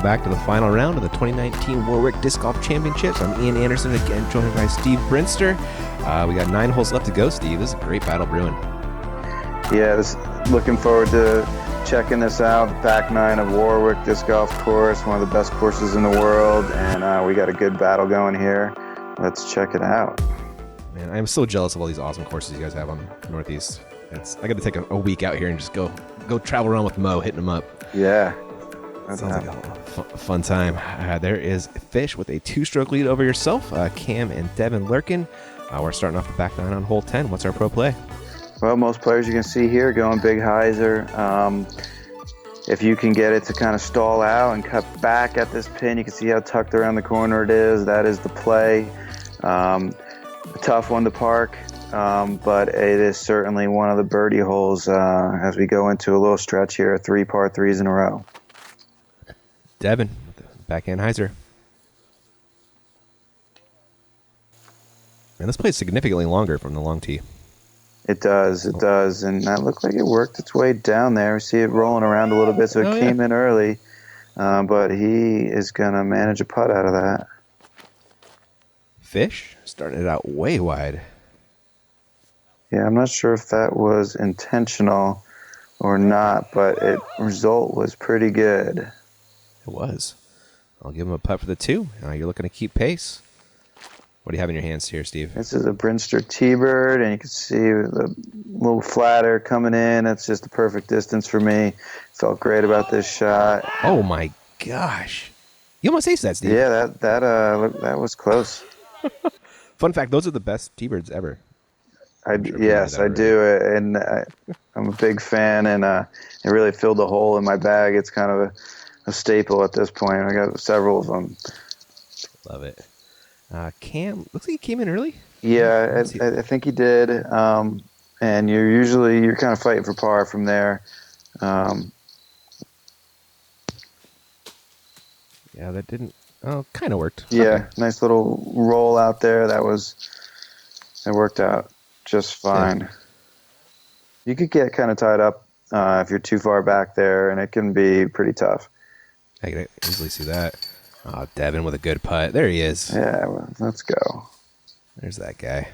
back to the final round of the 2019 Warwick Disc Golf Championships. I'm Ian Anderson, again joined by Steve Brinster. We got 9 holes left to go, Steve. This is a great battle brewing. Yeah, looking forward to checking this out. Back 9 of Warwick Disc Golf Course, one of the best courses in the world, and we got a good battle going here. Let's check it out. Man, I'm so jealous of all these awesome courses you guys have on the Northeast. I got to take a week out here and just go travel around with Mo, hitting them up. Yeah. That sounds like a fun time. There is Fish with a 2-stroke lead over yourself. Cam and Devin lurking. We're starting off the back 9 on hole 10. What's our pro play? Well, most players you can see here going big hyzer. If you can get it to kind of stall out and cut back at this pin, you can see how tucked around the corner it is. That is the play. A tough one to park. But it is certainly one of the birdie holes as we go into a little stretch here, 3 par 3s in a row. Devin with the backhand hyzer. And this plays significantly longer from the long tee. It does, and that looked like it worked its way down there. We see it rolling around a little bit, so it came in early, but he is going to manage a putt out of that. Fish started it out way wide. Yeah, I'm not sure if that was intentional or not, but result was pretty good. It was. I'll give him a putt for the 2. You're looking to keep pace. What do you have in your hands here, Steve? This is a Brinster T-Bird, and you can see the little flatter coming in. That's just the perfect distance for me. Felt great about this shot. Oh, my gosh. You almost aced that, Steve. Yeah, that was close. Fun fact, those are the best T-Birds ever. Yes, I do, and I'm a big fan, and it really filled a hole in my bag. It's kind of a staple at this point. I got several of them. Love it. Cam, looks like he came in early. Yeah, I think he did, and you're kind of fighting for par from there. Yeah, that didn't. Oh, kind of worked. Yeah, okay. Nice little roll out there. It worked out just fine. Yeah. You could get kind of tied up if you're too far back there, and it can be pretty tough. I can easily see that. Devin with a good putt. There he is. Yeah, well, let's go. There's that guy.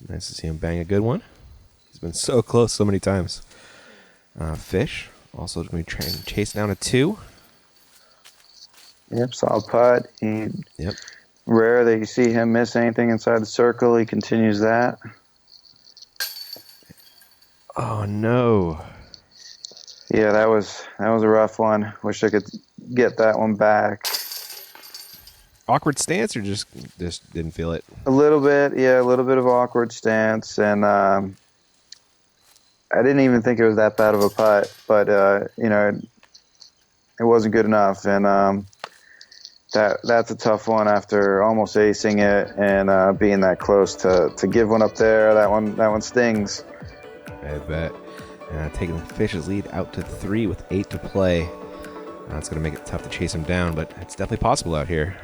Nice to see him bang a good one. He's been so close so many times. Fish also going to be trying to chase down a 2. Yep, solid putt. Yep. Rare that you see him miss anything inside the circle. He continues that. Oh, no. Yeah, that was a rough one. Wish I could get that one back. Awkward stance or just didn't feel it? A little bit, yeah, a little bit of awkward stance. And I didn't even think it was that bad of a putt, but, it wasn't good enough. And that's a tough one after almost acing it and being that close to give one up there. That one stings. I bet. Taking the Fish's lead out to 3 with 8 to play. It's going to make it tough to chase him down, but it's definitely possible out here.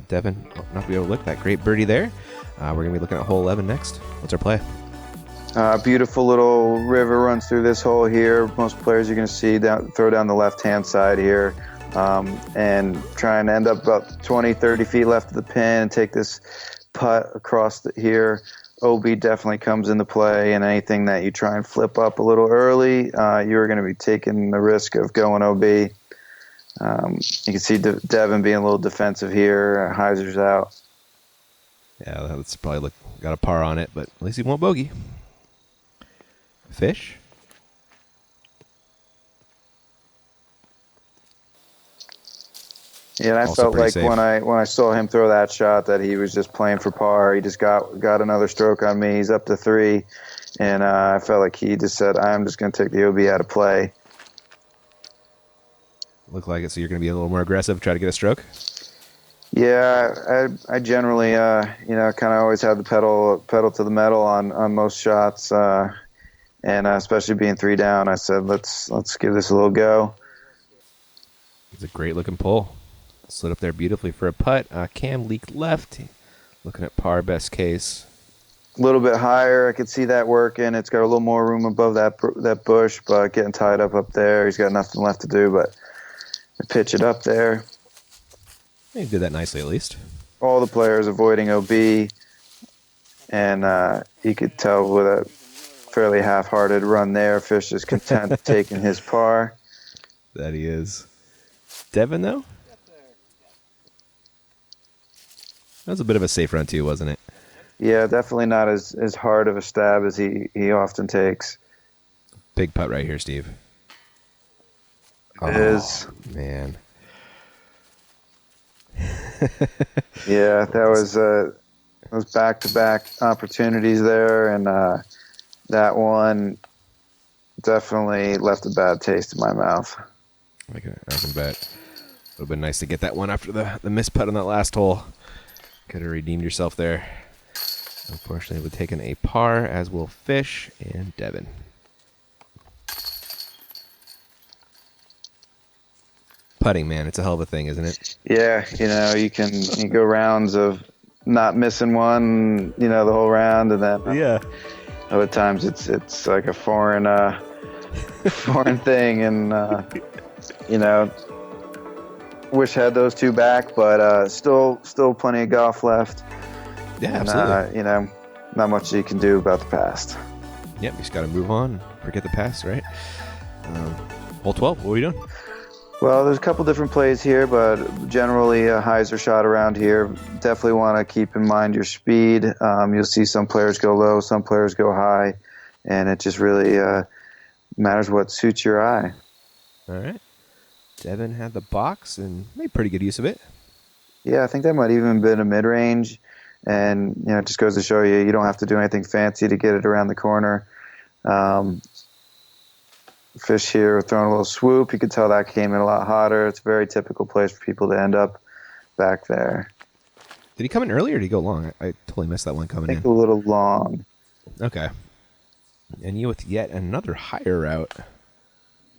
Devin, not to be overlooked, that great birdie there. We're going to be looking at hole 11 next. What's our play? Beautiful little river runs through this hole here. Most players you're going to see throw down the left-hand side here and try and end up about 20, 30 feet left of the pin and take this putt across here. OB definitely comes into play, and anything that you try and flip up a little early, you're going to be taking the risk of going OB. You can see Devin being a little defensive here. Hyzer's out. Yeah, that's probably got a par on it, but at least he won't bogey. Fish? Yeah, and I felt like safe. when I saw him throw that shot that he was just playing for par. He just got another stroke on me. He's up to 3, and I felt like he just said, "I'm just going to take the OB out of play." Look like it. So you're going to be a little more aggressive, try to get a stroke. Yeah, I generally kind of always have the pedal to the metal on most shots, and especially being 3 down. I said, let's give this a little go. It's a great looking pull. Slid up there beautifully for a putt. Cam leaked left. Looking at par, best case. A little bit higher, I could see that working. It's got a little more room above that bush, but getting tied up there. He's got nothing left to do but pitch it up there. He did that nicely, at least. All the players avoiding OB, and you could tell with a fairly half-hearted run there, Fish is content taking his par. That he is. Devin, though? That was a bit of a safe run, too, wasn't it? Yeah, definitely not as hard of a stab as he often takes. Big putt right here, Steve. It is. Man. Yeah, that was back-to-back opportunities there, and that one definitely left a bad taste in my mouth. I can bet. It would have been nice to get that one after the missed putt on that last hole. Could have redeemed yourself there. Unfortunately, we've taken a par, as will Fish and Devin. Putting, man, it's a hell of a thing, isn't it? Yeah, you can go rounds of not missing one, the whole round, and then other times it's like a foreign thing, and wish I had those two back, but still plenty of golf left. Yeah, and, absolutely. Not much you can do about the past. Yep, you just got to move on, forget the past, right? Hole 12, what are you doing? Well, there's a couple different plays here, but generally highs are shot around here. Definitely want to keep in mind your speed. You'll see some players go low, some players go high, and it just really matters what suits your eye. All right. Devin had the box and made pretty good use of it. Yeah, I think that might even been a mid-range, and it just goes to show you don't have to do anything fancy to get it around the corner. Fish here throwing a little swoop. You could tell that came in a lot hotter. It's a very typical place for people to end up back there. Did he come in early or did he go long? I totally missed that one coming in. I think a little long. Okay. And you with yet another higher route.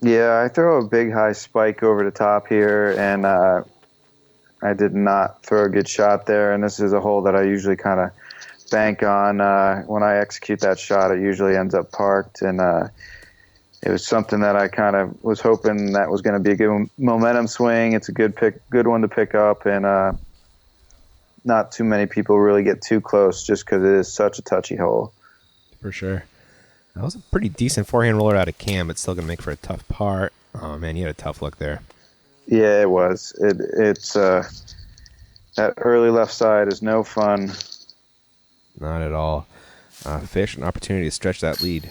Yeah, I throw a big high spike over the top here, and I did not throw a good shot there. And this is a hole that I usually kind of bank on. When I execute that shot, it usually ends up parked, and it was something that I kind of was hoping that was going to be a good momentum swing. It's a good one to pick up, and not too many people really get too close just because it is such a touchy hole. For sure. That was a pretty decent forehand roller out of Cam, but still going to make for a tough par. Oh, man, you had a tough look there. Yeah, it was. It's that early left side is no fun. Not at all. Fish, an opportunity to stretch that lead.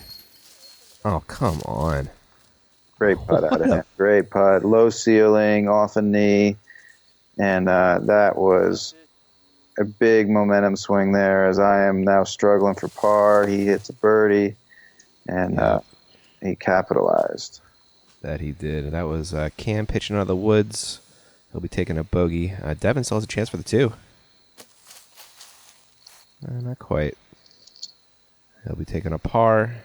Oh, come on. Great putt out of him. Great putt. Low ceiling, off a knee. And that was a big momentum swing there as I am now struggling for par. He hits a birdie, and he capitalized. That he did. That was Cam pitching out of the woods. He'll be taking a bogey. Devin still has a chance for the 2. Not quite. He'll be taking a par.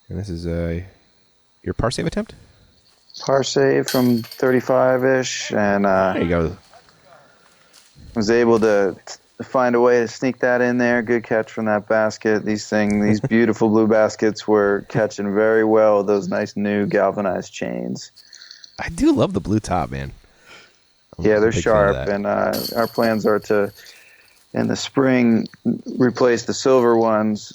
And this is your par save attempt? Par save from 35-ish, and there you go. was able to find a way to sneak that in there. Good catch from that basket. These beautiful blue baskets were catching very well those nice new galvanized chains. I do love the blue top, man. Yeah, they're sharp, and our plans are to, in the spring, replace the silver ones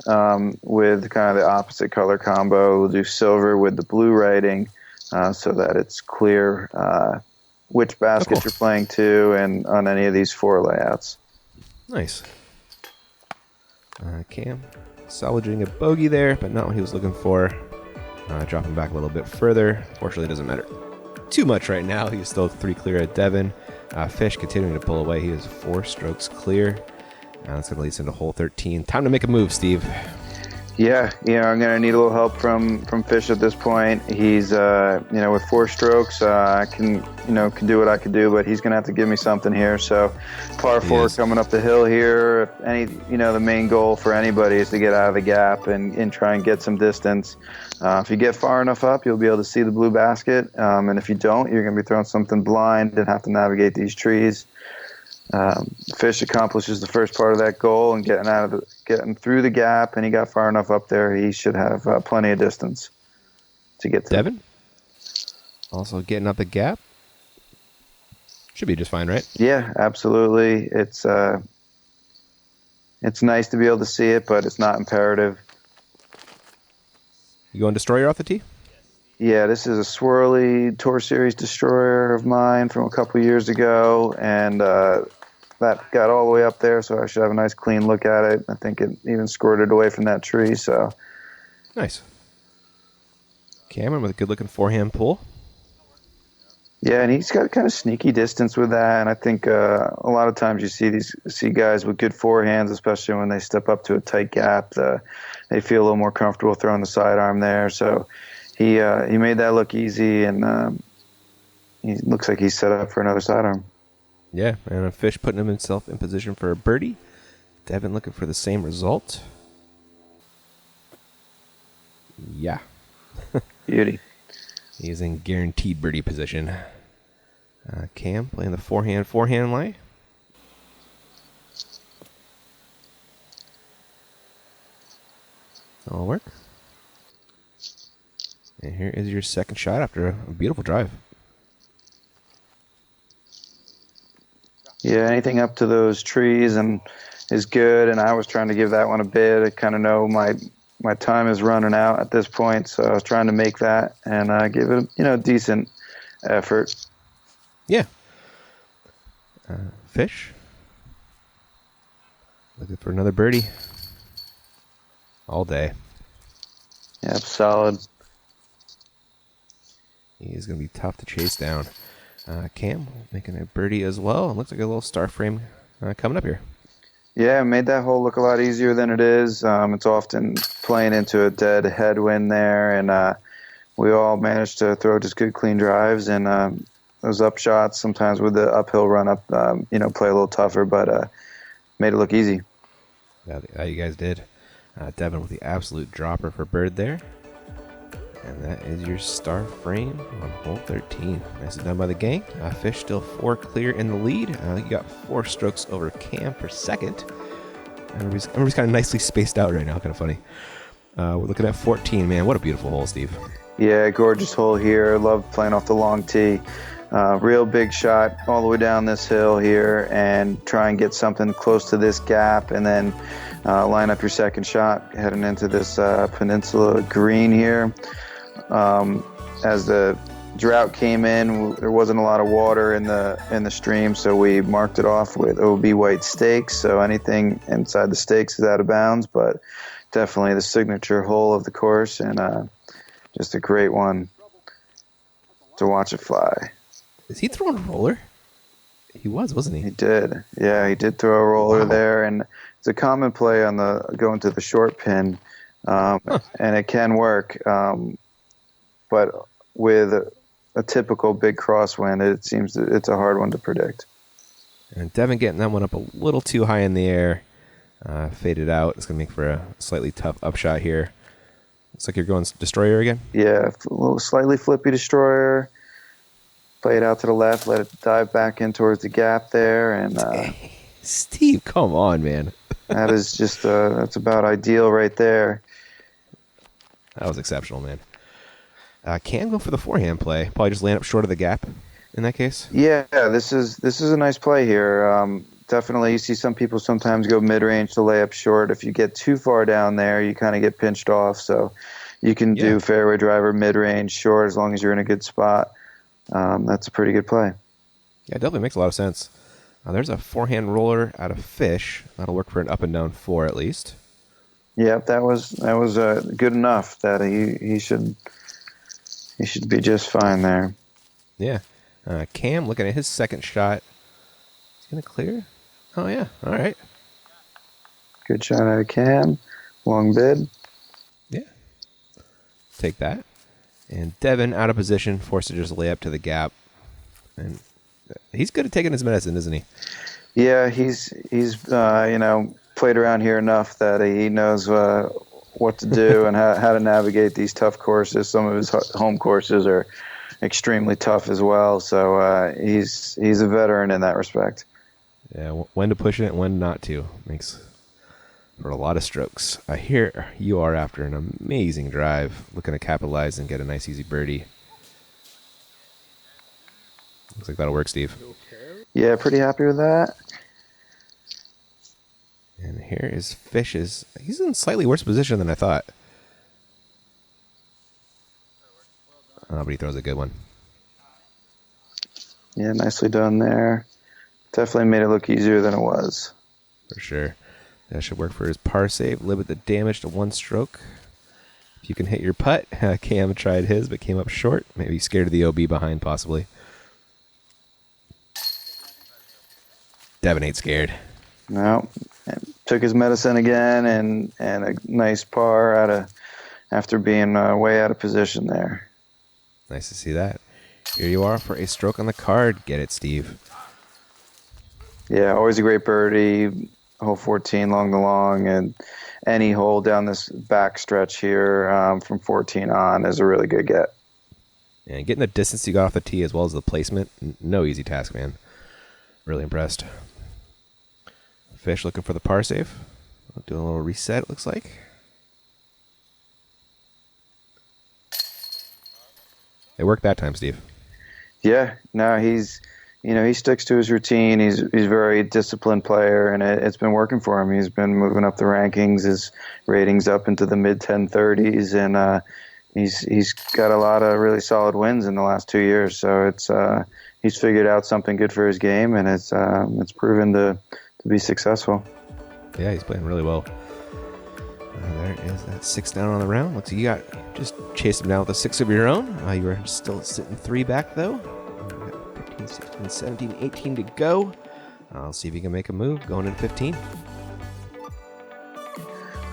with kind of the opposite color combo. We'll do silver with the blue writing so that it's clear which basket you're playing to and on any of these 4 layouts. Nice. Cam salvaging a bogey there, but not what he was looking for. Dropping back a little bit further. Fortunately, it doesn't matter too much right now. He's still 3 clear at Devin. Fish continuing to pull away. He is 4 strokes clear. That's going to lead us into hole 13. Time to make a move, Steve. Yeah, I'm going to need a little help from Fish at this point. He's, with 4 strokes, I can do what I can do, but he's going to have to give me something here. So, par 4 coming up the hill here. The main goal for anybody is to get out of the gap and try and get some distance. If you get far enough up, you'll be able to see the blue basket. And if you don't, you're going to be throwing something blind and have to navigate these trees. Fish accomplishes the first part of that goal and getting through the gap, and he got far enough up there. He should have plenty of distance to get to. Devin, also getting up the gap. Should be just fine, right? Yeah, absolutely. It's nice to be able to see it, but it's not imperative. You going Destroyer off the tee? Yeah, this is a swirly Tour Series Destroyer of mine from a couple years ago, and that got all the way up there, so I should have a nice clean look at it. I think it even squirted away from that tree, so. Nice. Cameron with a good-looking forehand pull. Yeah, and he's got kind of sneaky distance with that, and I think a lot of times you see guys with good forehands, especially when they step up to a tight gap, they feel a little more comfortable throwing the sidearm there, so he made that look easy, and he looks like he's set up for another sidearm. Yeah, and a Fish putting himself in position for a birdie. Devin looking for the same result. Yeah. Beauty. He's in guaranteed birdie position. Cam playing the forehand lie. That'll work. And here is your second shot after a beautiful drive. Yeah, anything up to those trees and is good, and I was trying to give that one a bid. I kind of know my time is running out at this point, so I was trying to make that and give it a decent effort. Yeah. Fish. Looking for another birdie. All day. Yeah, solid. He's going to be tough to chase down. Cam making a birdie as well. It looks like a little star frame coming up here. Yeah, it made that hole look a lot easier than it is. It's often playing into a dead headwind there, and we all managed to throw just good, clean drives, and those up shots sometimes with the uphill run up, play a little tougher, but made it look easy. Yeah, you guys did. Devin with the absolute dropper for bird there. And that is your star frame on hole 13. Nicely done by the gang. Fish still 4 clear in the lead. You got 4 strokes over Cam per second. Everybody's kind of nicely spaced out right now. Kind of funny. We're looking at 14. Man, what a beautiful hole, Steve. Yeah, gorgeous hole here. Love playing off the long tee. Real big shot all the way down this hill here, and try and get something close to this gap, and then line up your second shot heading into this peninsula green here. As the drought came in, there wasn't a lot of water in the stream, so we marked it off with OB white stakes. So anything inside the stakes is out of bounds, but definitely the signature hole of the course, and just a great one to watch it fly. Is he throwing a roller? He was, wasn't he? He did. Yeah, he did throw a roller there, and it's a common play on the going to the short pin, and it can work. But with a typical big crosswind, it seems that it's a hard one to predict. And Devin getting that one up a little too high in the air. Faded out. It's going to make for a slightly tough upshot here. Looks like you're going Destroyer again? Yeah, a little slightly flippy Destroyer. Play it out to the left, let it dive back in towards the gap there. And Steve, come on, man. That is just, that's about ideal right there. That was exceptional, man. Can go for the forehand play. Probably just land up short of the gap in that case. Yeah, this is a nice play here. Definitely, you see some people sometimes go mid-range to lay up short. If you get too far down there, you kind of get pinched off. So you can do fairway driver, mid-range, short, as long as you're in a good spot. That's a pretty good play. Yeah, it definitely makes a lot of sense. There's a forehand roller out of Fish. That'll work for an up and down 4 at least. Yep, that was good enough that he should be just fine there. Yeah. Cam looking at his second shot. He's going to clear? Oh, yeah. All right. Good shot out of Cam. Long bid. Yeah. Take that. And Devin out of position, forced to just lay up to the gap. And he's good at taking his medicine, isn't he? Yeah, he's played around here enough that he knows what to do and how to navigate these tough courses. Some of his home courses are extremely tough as well, so he's a veteran in that respect. Yeah, when to push it, when not to. Makes for a lot of strokes. Here you are after an amazing drive, looking to capitalize and get a nice easy birdie. Looks like that'll work, Steve. Yeah, pretty happy with that. And here is Fish's. He's in slightly worse position than I thought. But he throws a good one. Yeah, nicely done there. Definitely made it look easier than it was. For sure. That should work for his par save. Limit the damage to 1 stroke. If you can hit your putt. Cam tried his, but came up short. Maybe scared of the OB behind, possibly. Devin ain't scared. No. Took his medicine again and a nice par after being way out of position there. Nice to see that. Here you are for a stroke on the card. Get it, Steve. Yeah, always a great birdie. Hole 14 along the long, and any hole down this back stretch here from 14 on is a really good get. And getting the distance you got off the tee as well as the placement, no easy task, man. Really impressed. Fish looking for the par save. Doing a little reset, it looks like. It worked that time, Steve. Yeah, no, he sticks to his routine. He's a very disciplined player, and it's been working for him. He's been moving up the rankings, his ratings up into the mid 1030s, and he's got a lot of really solid wins in the last 2 years. So he's figured out something good for his game, and it's proven to be successful. Yeah, he's playing really well. There is that 6 down on the round. Looks like you just chased him down with a 6 of your own. You were still sitting 3 back, though. 15, 16, 17, 18 to go. I'll see if you can make a move going into 15.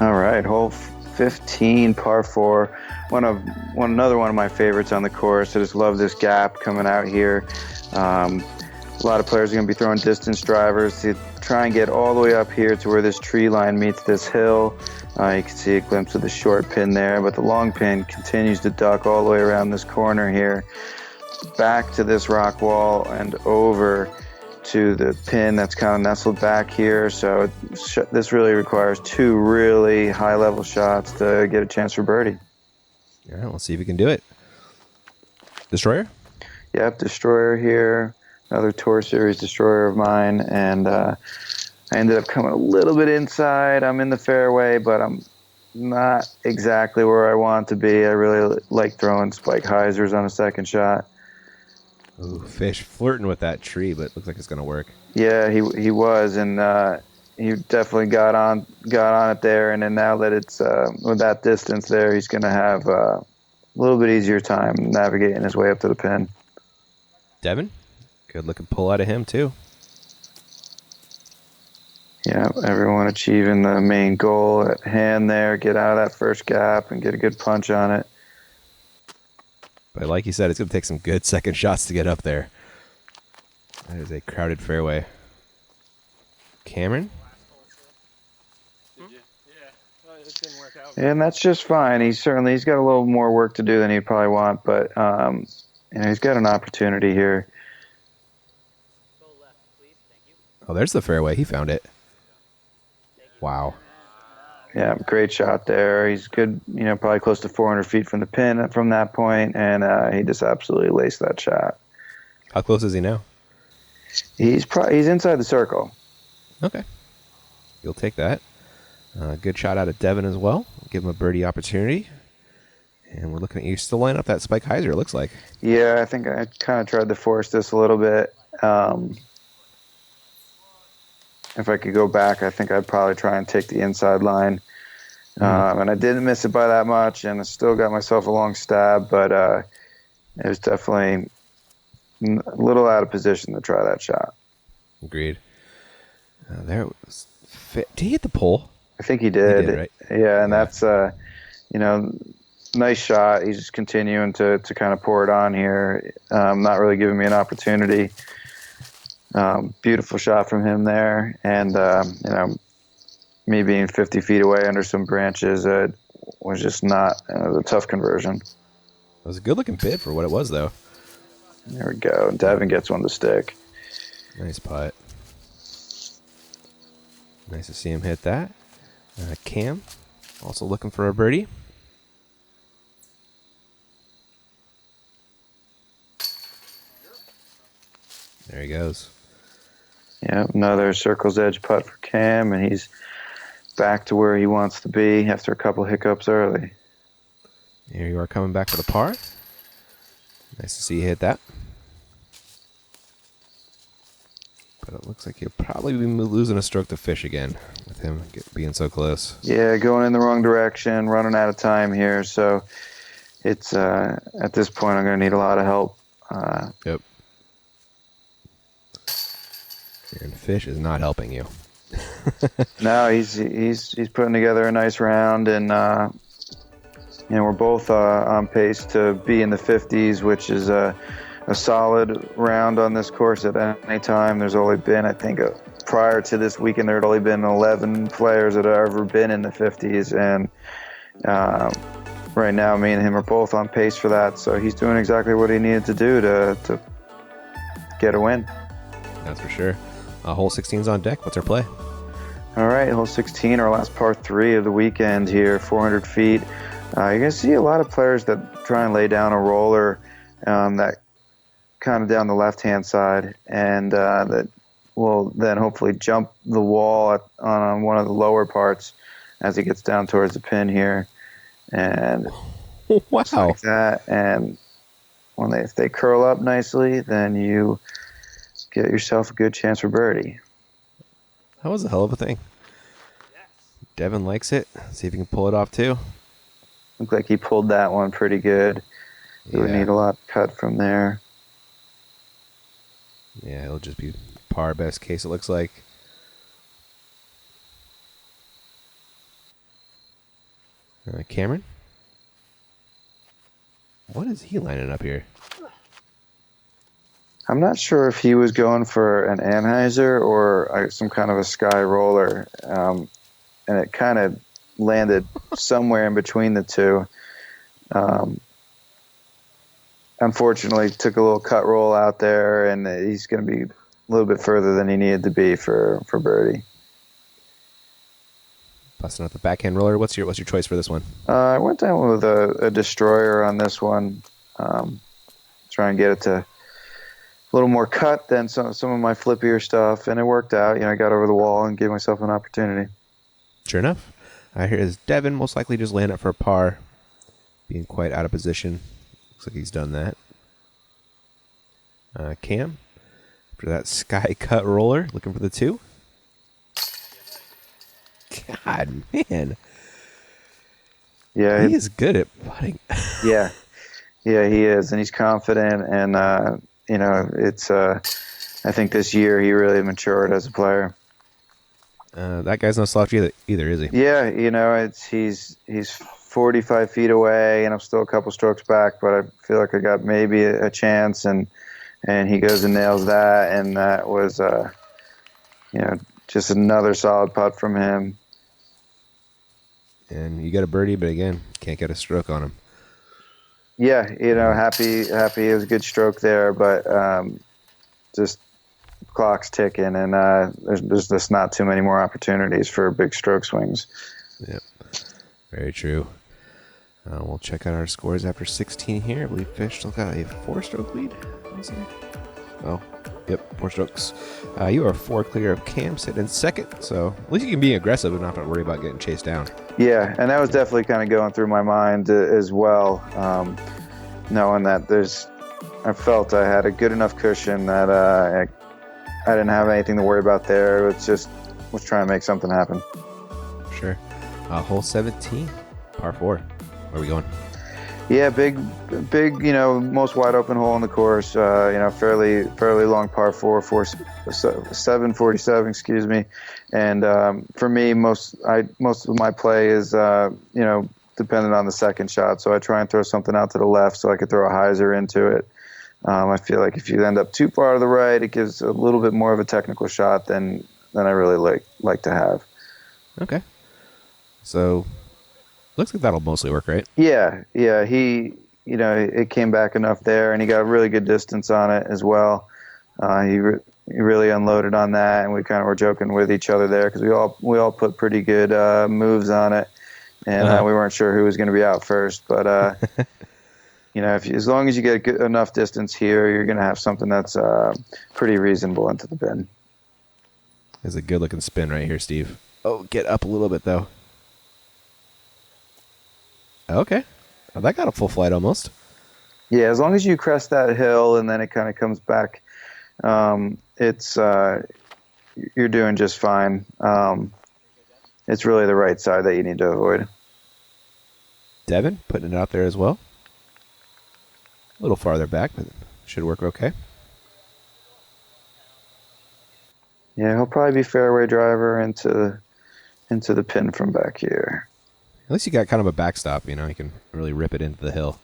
All right, hole 15, par 4. Another one of my favorites on the course. I just love this gap coming out here. A lot of players are going to be throwing distance drivers to try and get all the way up here to where this tree line meets this hill. You can see a glimpse of the short pin there, but the long pin continues to duck all the way around this corner here, back to this rock wall and over to the pin that's kind of nestled back here. So this really requires 2 really high-level shots to get a chance for birdie. All right, we'll see if we can do it. Destroyer? Yep, Destroyer here. Another Tour Series Destroyer of mine, and I ended up coming a little bit inside. I'm in the fairway, but I'm not exactly where I want to be. I really like throwing spike hyzers on a second shot. Ooh, Fish flirting with that tree, but it looks like it's going to work. Yeah, he was, and he definitely got on it there. And then now that it's with that distance there, he's going to have a little bit easier time navigating his way up to the pin. Devin? Good looking pull out of him, too. Yeah, everyone achieving the main goal at hand there. Get out of that first gap and get a good punch on it. But like you said, it's going to take some good second shots to get up there. That is a crowded fairway. Cameron? It didn't work out. And that's just fine. He's got a little more work to do than he'd probably want, but he's got an opportunity here. Oh, there's the fairway. He found it. Wow. Yeah, great shot there. He's good, probably close to 400 feet from the pin from that point, and he just absolutely laced that shot. How close is he now? He's inside the circle. Okay. You'll take that. Good shot out of Devin as well. Give him a birdie opportunity. And we're looking at you still lining up that spike hyzer, it looks like. Yeah, I think I kind of tried to force this a little bit. If I could go back, I think I'd probably try and take the inside line. And I didn't miss it by that much, and I still got myself a long stab, but it was definitely a little out of position to try that shot. Agreed. There it was. Did he hit the pole? I think he did. He did, right? Yeah, and that's, nice shot. He's just continuing to kind of pour it on here. Not really giving me an opportunity. Beautiful shot from him there. And, me being 50 feet away under some branches was just not a tough conversion. It was a good-looking bid for what it was, though. There we go. Devin gets one to stick. Nice putt. Nice to see him hit that. Cam, also looking for a birdie. There he goes. Yeah, another circle's edge putt for Cam, and he's back to where he wants to be after a couple hiccups early. Here you are coming back for the par. Nice to see you hit that. But it looks like he'll probably be losing a stroke to fish again with him being so close. Yeah, going in the wrong direction, running out of time here. So it's at this point I'm going to need a lot of help. Yep. And fish is not helping you. No, he's putting together a nice round, and we're both on pace to be in the 50s, which is a solid round on this course at any time. There's only been, I think, prior to this weekend, there had only been 11 players that have ever been in the 50s, and right now me and him are both on pace for that, so he's doing exactly what he needed to do to get a win. That's for sure. Hole 16's on deck. What's our play? All right, hole 16, our last par 3 of the weekend here, 400 feet. You're going to see a lot of players that try and lay down a roller that kind of down the left-hand side, and that will then hopefully jump the wall on one of the lower parts as he gets down towards the pin here. And wow. Like that. And if they curl up nicely, then you get yourself a good chance for birdie. That was a hell of a thing. Devin likes it. See if he can pull it off too. Looked like he pulled that one pretty good. He would need a lot cut from there. Yeah, it'll just be par best case, it looks like. Cameron? What is he lining up here? I'm not sure if he was going for an anhyzer or some kind of a sky roller, and it kind of landed somewhere in between the two. Unfortunately, took a little cut roll out there, and he's going to be a little bit further than he needed to be for birdie. Busting out the backhand roller. What's your choice for this one? I went down with a destroyer on this one. Try and get it to a little more cut than some of my flippier stuff, and it worked out. I got over the wall and gave myself an opportunity. Sure enough. Here is Devin, most likely just laying up for a par, being quite out of position. Looks like he's done that. Cam, after that sky cut roller, looking for the 2. God, man. Yeah, he is good at putting. Yeah, he is, and he's confident, and it's. I think this year he really matured as a player. That guy's no slouch either, is he? Yeah, he's 45 feet away, and I'm still a couple strokes back, but I feel like I got maybe a chance, and he goes and nails that, and that was just another solid putt from him. And you got a birdie, but again, can't get a stroke on him. Yeah, happy it was a good stroke there, but just clock's ticking, and there's just not too many more opportunities for big stroke swings. Yep, very true. We'll check out our scores after 16 here. I believe Fish still got a 4-stroke lead. Oh, yep, 4 strokes. You are 4 clear of Cam, sitting in second, so at least you can be aggressive and not have to worry about getting chased down. Yeah, and that was definitely kind of going through my mind as well, knowing that I felt I had a good enough cushion that I didn't have anything to worry about there. It was trying to make something happen. Sure. Hole 17, par 4. Where are we going? Yeah, big, most wide open hole in the course. Fairly long par 4, 747, excuse me. And for me, most of my play is dependent on the second shot. So I try and throw something out to the left so I could throw a hyzer into it. I feel like if you end up too far to the right, it gives a little bit more of a technical shot than I really like to have. Okay. So looks like that'll mostly work, right? Yeah. He, it came back enough there, and he got a really good distance on it as well. He really unloaded on that, and we kind of were joking with each other there because we all put pretty good moves on it, and we weren't sure who was going to be out first. But as long as you get enough distance here, you're going to have something that's pretty reasonable into the bin. There's a good looking spin right here, Steve. Oh, get up a little bit though. Okay, that got a full flight almost. Yeah, as long as you crest that hill and then it kind of comes back, you're doing just fine. It's really the right side that you need to avoid. Devin putting it out there as well. A little farther back, but should work okay. Yeah, he'll probably be fairway driver into the pin from back here. At least you got kind of a backstop, you can really rip it into the hill.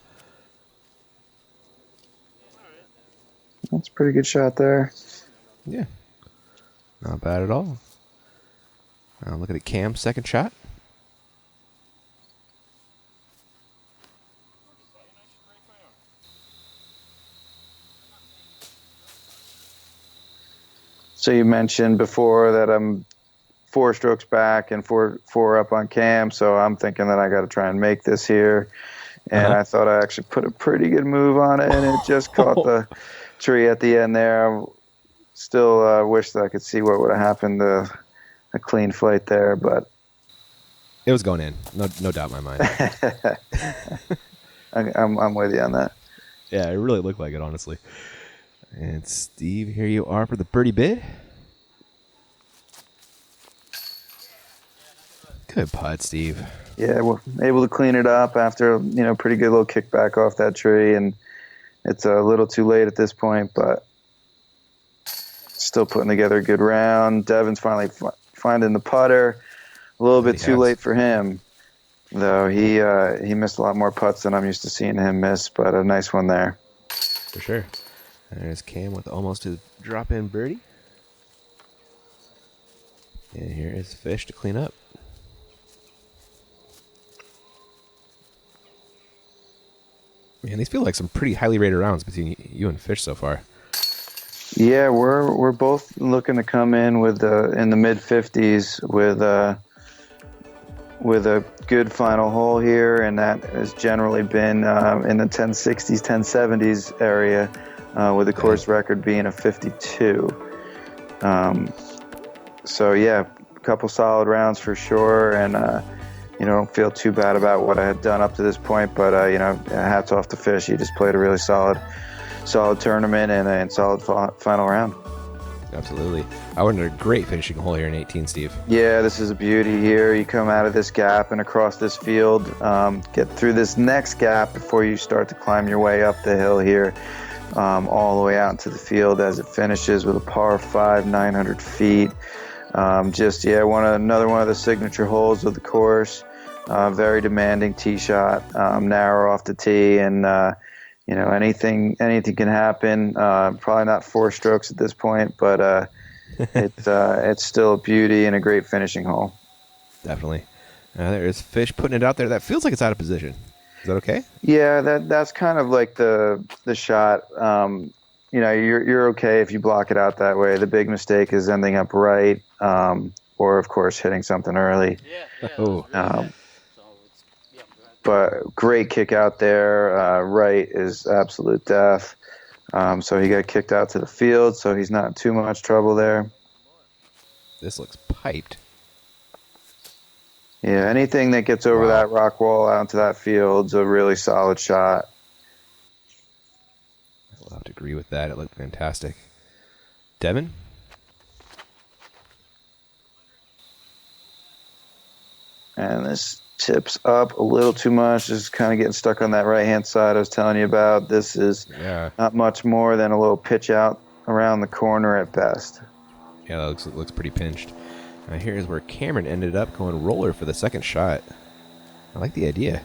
That's a pretty good shot there. Yeah. Not bad at all. Now look at Cam's second shot. So you mentioned before that I'm 4 strokes back and four up on Cam, so I'm thinking that I got to try and make this here. And I thought I actually put a pretty good move on it, and it just caught the tree at the end there. I still wish that I could see what would have happened to a clean flight there, but it was going in. No doubt in my mind. I'm with you on that. Yeah, it really looked like it, honestly. And Steve, here you are for the birdie bid. Good putt, Steve. Yeah, we're able to clean it up after pretty good little kickback off that tree, and it's a little too late at this point, but still putting together a good round. Devin's finally finding the putter. A little bit too late for him, though. He missed a lot more putts than I'm used to seeing him miss, but a nice one there. For sure. There's Cam with almost his drop-in birdie. And here is Fish to clean up. Man, these feel like some pretty highly rated rounds between you and Fish so far. Yeah, we're both looking to come in with in the mid 50s with a good final hole here, and that has generally been in the 1060s, 1070s area, with the course record being a 52. So yeah, a couple solid rounds for sure, and don't feel too bad about what I had done up to this point, but hats off to Fish. He just played a really solid tournament and solid final round. Absolutely. I went a great finishing hole here in 18, Steve. Yeah, this is a beauty here. You come out of this gap and across this field, get through this next gap before you start to climb your way up the hill here, all the way out into the field as it finishes with a par 5, 900 feet. Another one of the signature holes of the course. Very demanding tee shot, narrow off the tee, and anything can happen. Probably not 4 strokes at this point, but it's still a beauty and a great finishing hole. Definitely. There is Fish putting it out there. That feels like it's out of position. Is that okay? Yeah, that's kind of like the shot. You're okay if you block it out that way. The big mistake is ending up right, or of course hitting something early. But great kick out there. Right is absolute death. So he got kicked out to the field, so he's not in too much trouble there. This looks piped. Yeah, anything that gets over that rock wall out into that field's a really solid shot. I'll have to agree with that. It looked fantastic. Devin? And this tips up a little too much. Just kind of getting stuck on that right-hand side I was telling you about. This is not much more than a little pitch out around the corner at best. Yeah, that looks pretty pinched. Here's where Cameron ended up going roller for the second shot. I like the idea.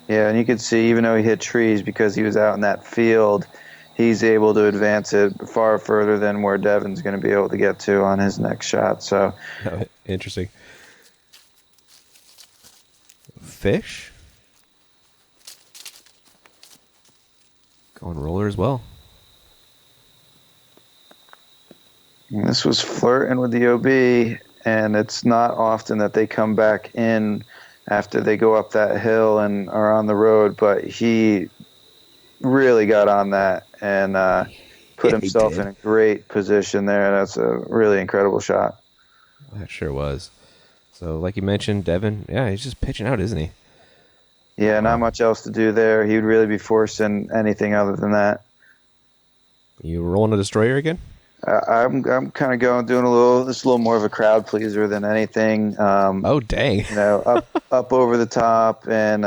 Yeah, and you can see, even though he hit trees, because he was out in that field, he's able to advance it far further than where Devin's going to be able to get to on his next shot. So interesting. Fish going roller as well. And this was flirting with the OB, and it's not often that they come back in after they go up that hill and are on the road, but he really got on that and put Yeah, he himself did. in a great position there. That's a really incredible shot. That sure was. So, like you mentioned, Devin, yeah, he's just pitching out, isn't he? Yeah, not much else to do there. He would really be forcing anything other than that. You rolling a destroyer again? I'm kind of doing this a little more of a crowd pleaser than anything. Oh, dang. Up over the top, and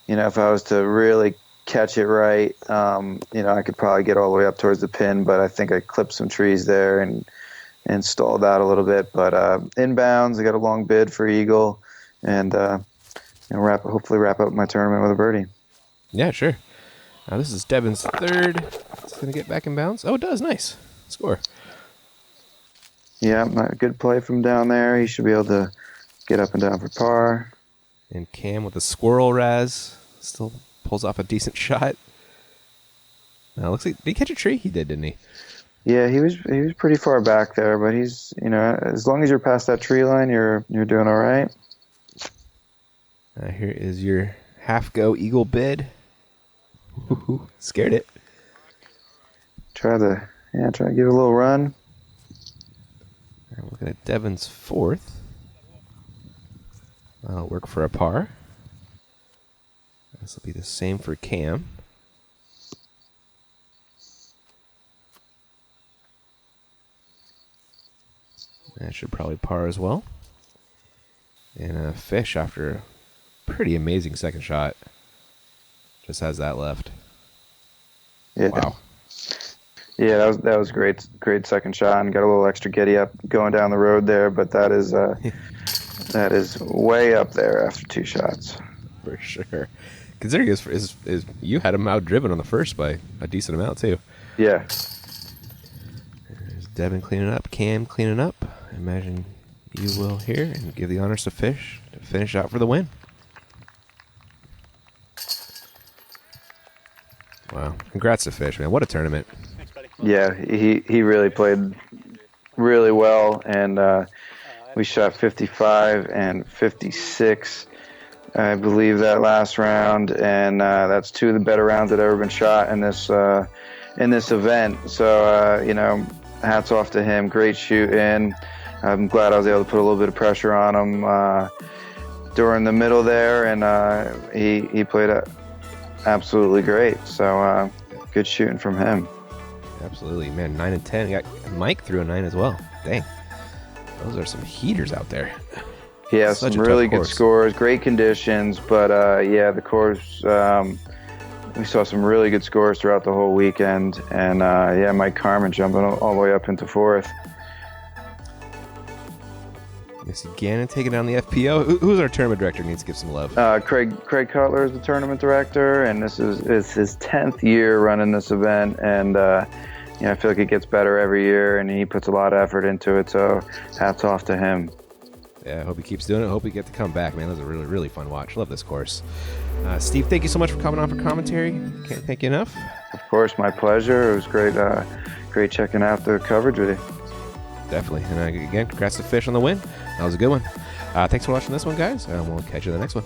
if I was to really catch it right, I could probably get all the way up towards the pin, but I think I clipped some trees there and stalled out a little bit. But inbounds, I got a long bid for eagle, and hopefully wrap up my tournament with a birdie. Yeah, sure. Now this is Devin's third. It's going to get back in bounds. Oh, it does. Nice. Score. Yeah, a good play from down there. He should be able to get up and down for par. And Cam with the squirrel raz still pulls off a decent shot. Now looks like, did he catch a tree? He did, didn't he? Yeah, he was pretty far back there, but he's as long as you're past that tree line, you're doing all right. Here is your half go eagle bid. Ooh, scared it. Try to give it a little run. I'm looking at Devin's fourth. That'll work for a par. This will be the same for Cam. That should probably par as well. And a fish after a pretty amazing second shot. Just has that left. Yeah. Wow. Yeah, that was great second shot, and got a little extra giddy up going down the road there, but that is way up there after two shots. For sure. Considering is you had him outdriven on the first by a decent amount too. Yeah. There's Devin cleaning up, Cam cleaning up. I imagine you will here and give the honors to Fish to finish out for the win. Wow. Congrats to Fish, man. What a tournament. Thanks, buddy. Yeah, he really played really well, and we shot 55 and 56, I believe, that last round, and that's two of the better rounds that have ever been shot in this event. So hats off to him. Great shooting. I'm glad I was able to put a little bit of pressure on him during the middle there, and he played absolutely great. So good shooting from him. Absolutely, man. 9 and 10. Got Mike threw a 9 as well. Dang. Those are some heaters out there. Yeah, Such some a really tough good course. scores, great conditions, but the course, we saw some really good scores throughout the whole weekend, and Mike Carmen jumping all the way up into fourth. Missy Gannon taking down the FPO. Who's our tournament director? Needs to give some love. Craig Cutler is the tournament director, and this is his 10th year running this event, and I feel like it gets better every year, and he puts a lot of effort into it, so hats off to him. Yeah, I hope he keeps doing it. Hope we get to come back, man. That was a really, really fun watch. Love this course. Steve, thank you so much for coming on for commentary. Can't thank you enough. Of course, my pleasure. It was great checking out the coverage with you. Definitely. And again, congrats to Fish on the win. That was a good one. Thanks for watching this one, guys. We'll catch you in the next one.